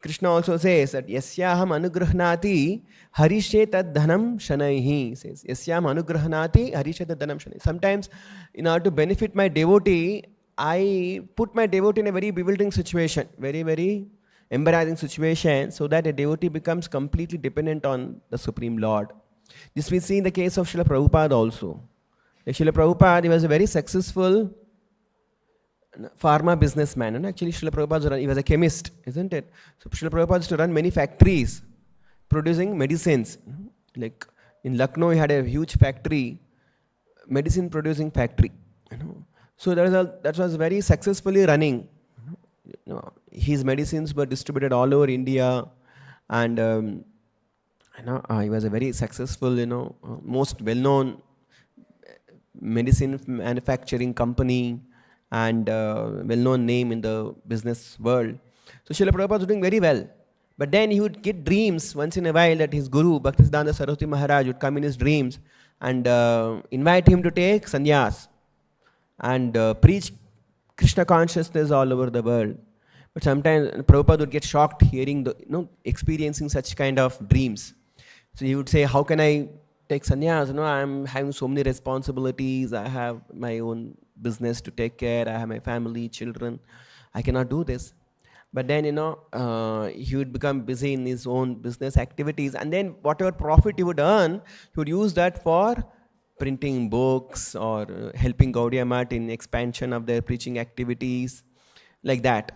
Krishna also says that yasyaham anugrahnati harishe tad dhanam shanaihi. Says yasyaham anugrahnati harishe tad dhanam shanaihi. Sometimes in order to benefit my devotee, I put my devotee in a very bewildering situation, very, very embarrassing situation, so that a devotee becomes completely dependent on the Supreme Lord. This we see in the case of Srila Prabhupada also. Srila Prabhupada, he was a very successful pharma businessman. And actually Srila Prabhupada, he was a chemist, isn't it? So Srila Prabhupada used to run many factories producing medicines. Like in Lucknow, he had a huge factory, medicine producing factory. So that was very successfully running. His medicines were distributed all over India, and he was a very successful, most well-known medicine manufacturing company, and well-known name in the business world. So Srila Prabhupada was doing very well. But then he would get dreams once in a while that his guru, Bhaktivedanta Saraswati Maharaj, would come in his dreams and invite him to take sannyas and preach Krishna consciousness all over the world. But sometimes Prabhupada would get shocked hearing experiencing such kind of dreams. So he would say, how can I take sannyas? I'm having so many responsibilities. I have my own business to take care. I have my family, children. I cannot do this. But then, he would become busy in his own business activities, and then whatever profit he would earn, he would use that for printing books or helping Gaudiya Math in expansion of their preaching activities, like that.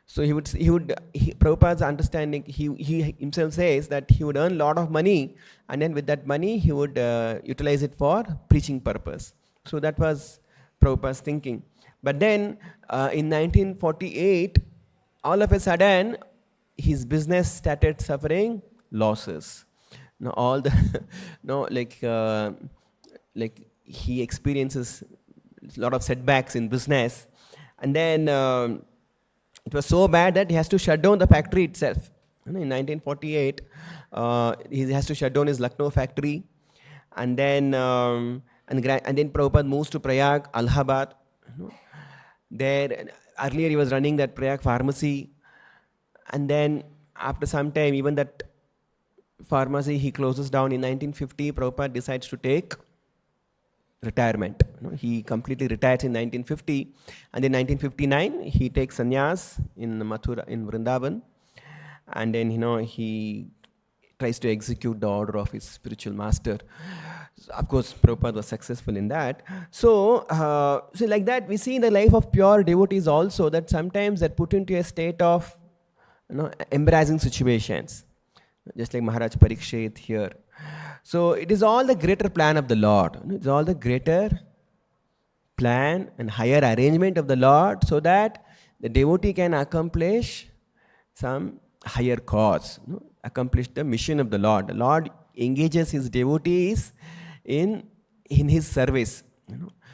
So Prabhupada's understanding, he himself says that he would earn a lot of money, and then with that money he would utilize it for preaching purpose. So that was Prabhupada's thinking. But then in 1948, all of a sudden, his business started suffering losses. Now all the, like he experiences a lot of setbacks in business, and then it was so bad that he has to shut down the factory itself. In 1948, he has to shut down his Lucknow factory, and then Prabhupada moves to Prayag, Allahabad. There, earlier he was running that Prayag pharmacy, and then after some time, even that pharmacy he closes down. In 1950, Prabhupada decides to take retirement. He completely retires in 1950, and in 1959 he takes sannyas in Mathura, in Vrindavan, and then he tries to execute the order of his spiritual master. Of course, Prabhupada was successful in that. So like that, we see in the life of pure devotees also that sometimes they're put into a state of embarrassing situations, just like Maharaj Parikshit here. So it is all the greater plan of the Lord. It's all the greater plan and higher arrangement of the Lord, so that the devotee can accomplish some higher cause, accomplish the mission of the Lord. The Lord engages his devotees in his service.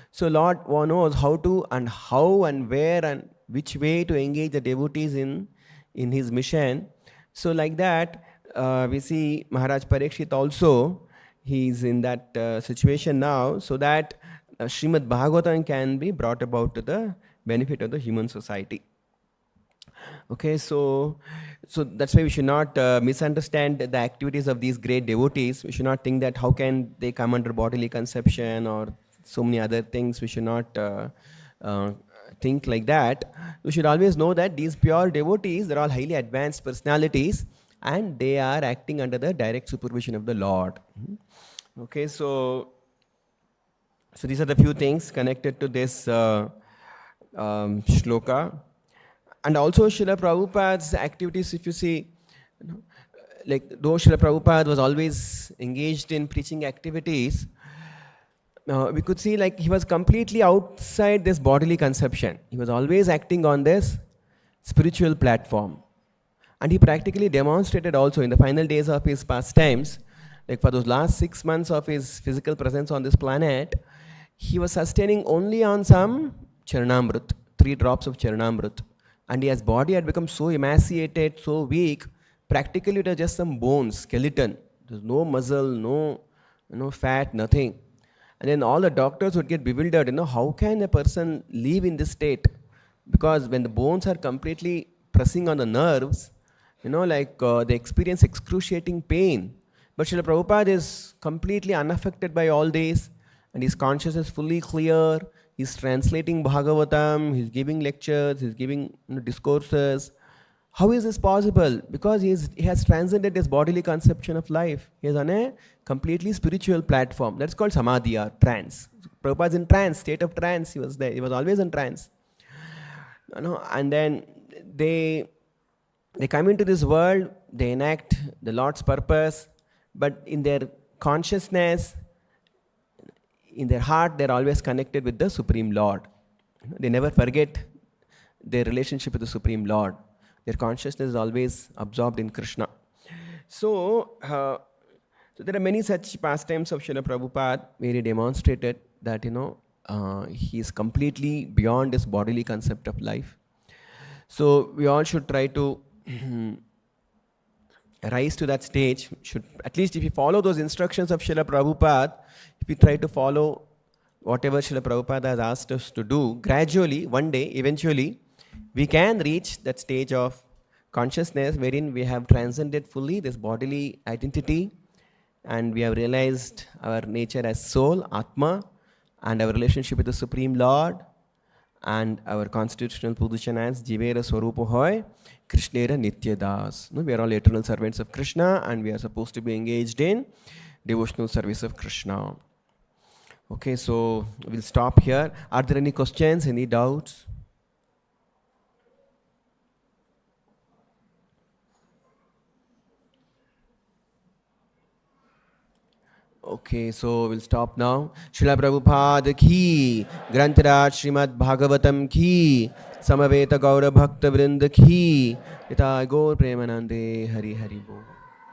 So Lord knows how to and how and where and which way to engage the devotees in his mission. So like that, we see Maharaj Parikshit also, he is in that situation now, so that Srimad Bhagavatam can be brought about to the benefit of the human society. Okay, so that's why we should not misunderstand the activities of these great devotees. We should not think that how can they come under bodily conception or so many other things. We should not think like that. We should always know that these pure devotees, they're all highly advanced personalities, and they are acting under the direct supervision of the Lord. Okay, so these are the few things connected to this shloka. And also Srila Prabhupada's activities, if you see, like though Srila Prabhupada was always engaged in preaching activities, we could see like he was completely outside this bodily conception. He was always acting on this spiritual platform. And he practically demonstrated also in the final days of his pastimes, like for those last 6 months of his physical presence on this planet, he was sustaining only on some Charanamrit, 3 drops of Charanamrit. And his body had become so emaciated, so weak, practically it was just some bones, skeleton. There's no muscle, no fat, nothing. And then all the doctors would get bewildered, how can a person live in this state? Because when the bones are completely pressing on the nerves, they experience excruciating pain. But Srila Prabhupada is completely unaffected by all this, and his consciousness is fully clear. He's translating Bhagavatam, he's giving lectures, he's giving discourses. How is this possible? Because he has transcended his bodily conception of life. He is on a completely spiritual platform. That's called Samadhi or trance. Prabhupada's in trance, state of trance. He was there. He was always in trance. And then they come into this world, they enact the Lord's purpose, but in their consciousness, in their heart, they're always connected with the Supreme Lord. They never forget their relationship with the Supreme Lord. Their consciousness is always absorbed in Krishna. So there are many such pastimes of Srila Prabhupada where he demonstrated that, he is completely beyond his bodily concept of life. So we all should try to rise to that stage. Should, at least if you follow those instructions of Srila Prabhupada, if we try to follow whatever Srila Prabhupada has asked us to do, gradually, one day, eventually, we can reach that stage of consciousness wherein we have transcended fully this bodily identity, and we have realized our nature as soul, Atma, and our relationship with the Supreme Lord, and our constitutional position as Jivera Swarupa Hoy, Krishnera Nitya Das. No, we are all eternal servants of Krishna and we are supposed to be engaged in devotional service of Krishna. Okay, so we'll stop here. Are there any questions, any doubts? Okay, so we'll stop now. Srila Prabhupada ki, Grantaraj Srimad Bhagavatam ki, Samaveta Gaura Bhakta Vrinda ki, Ita Gaur Premanande Hari Hari Bo.